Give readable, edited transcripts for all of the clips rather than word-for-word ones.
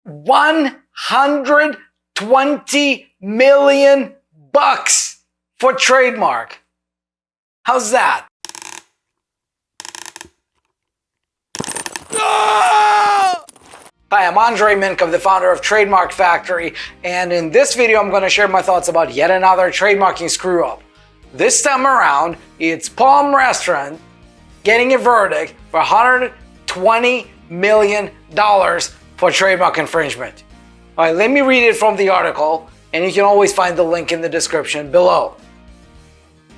$120 million for trademark. How's that? Hi, I'm Andrei Mincov, the founder of Trademark Factory, and in this video I'm going to share my thoughts about yet another trademarking screw-up. This time around, it's Palm Restaurant getting a verdict for $120 million for trademark infringement. All right, let me read it from the article, and you can always find the link in the description below.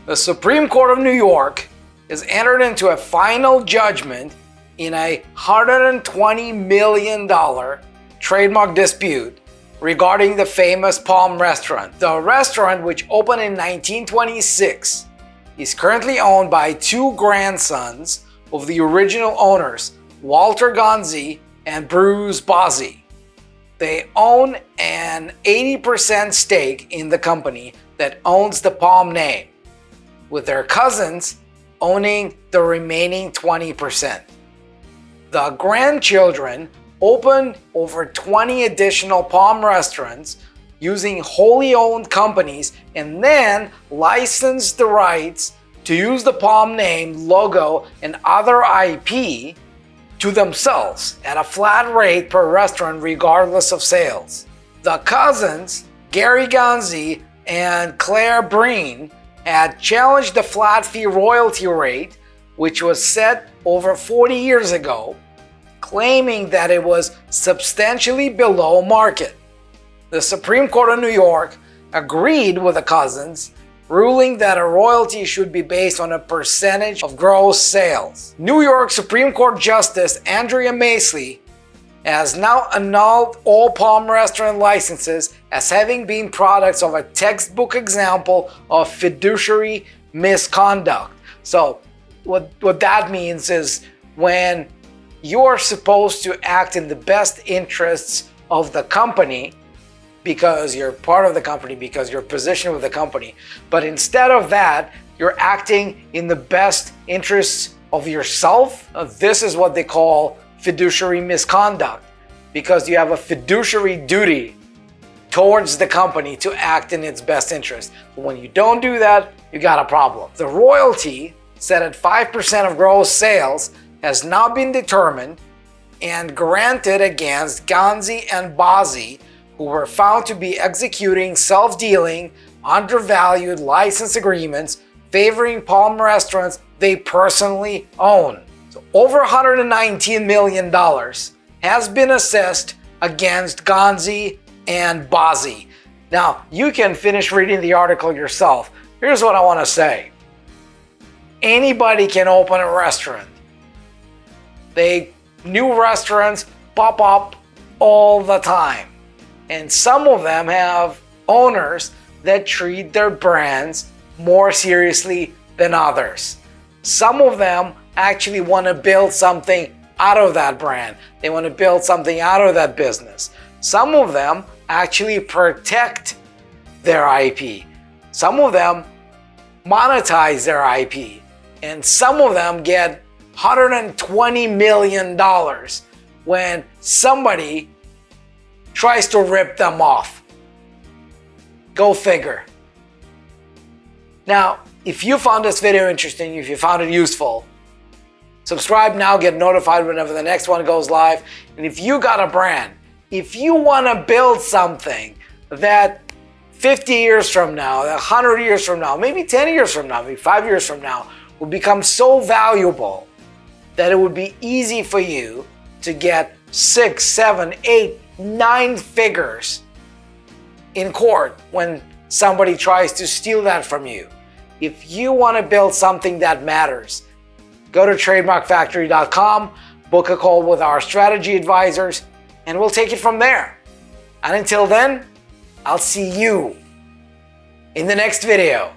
The Supreme Court of New York has entered into a final judgment in a $120 million trademark dispute regarding the famous Palm Restaurant. The restaurant, which opened in 1926, is currently owned by two grandsons of the original owners, Walter Yancey and Bruce Bozzi. They own an 80% stake in the company that owns the Palm name, with their cousins owning the remaining 20%. The grandchildren opened over 20 additional Palm restaurants using wholly owned companies and then licensed the rights to use the Palm name, logo, and other IP to themselves at a flat rate per restaurant regardless of sales. The cousins, Gary Yancey and Claire Breen, had challenged the flat fee royalty rate, which was set over 40 years ago, claiming that it was substantially below market. The Supreme Court of New York agreed with the cousins, ruling that a royalty should be based on a percentage of gross sales. New York Supreme Court Justice Andrei Mincov has now annulled all Palm restaurant licenses as having been products of a textbook example of fiduciary misconduct. So what that means is when you're supposed to act in the best interests of the company because you're part of the company, because you're positioned with the company, but instead of that, you're acting in the best interests of yourself. This is what they call fiduciary misconduct, because you have a fiduciary duty towards the company to act in its best interest. But when you don't do that, you got a problem. The royalty, set at 5% of gross sales, has now been determined and granted against Yancey and Bozzi, who were found to be executing self-dealing, undervalued license agreements favoring Palm restaurants they personally own. So over $119 million has been assessed against Yancey and Bozzi. Now, you can finish reading the article yourself. Here's what I want to say. Anybody can open a restaurant. New restaurants pop up all the time. And some of them have owners that treat their brands more seriously than others. Some of them actually want to build something out of that brand. They want to build something out of that business. Some of them actually protect their IP. Some of them monetize their IP. And some of them get $120 million when somebody tries to rip them off. Go figure. Now, if you found this video interesting, if you found it useful, subscribe now, get notified whenever the next one goes live. And if you got a brand, if you want to build something that 50 years from now, 100 years from now, maybe 10 years from now, maybe 5 years from now, will become so valuable that it would be easy for you to get 6, 7, 8, 9 figures in court when somebody tries to steal that from you. If you want to build something that matters, go to trademarkfactory.com, book a call with our strategy advisors, and we'll take it from there. And until then, I'll see you in the next video.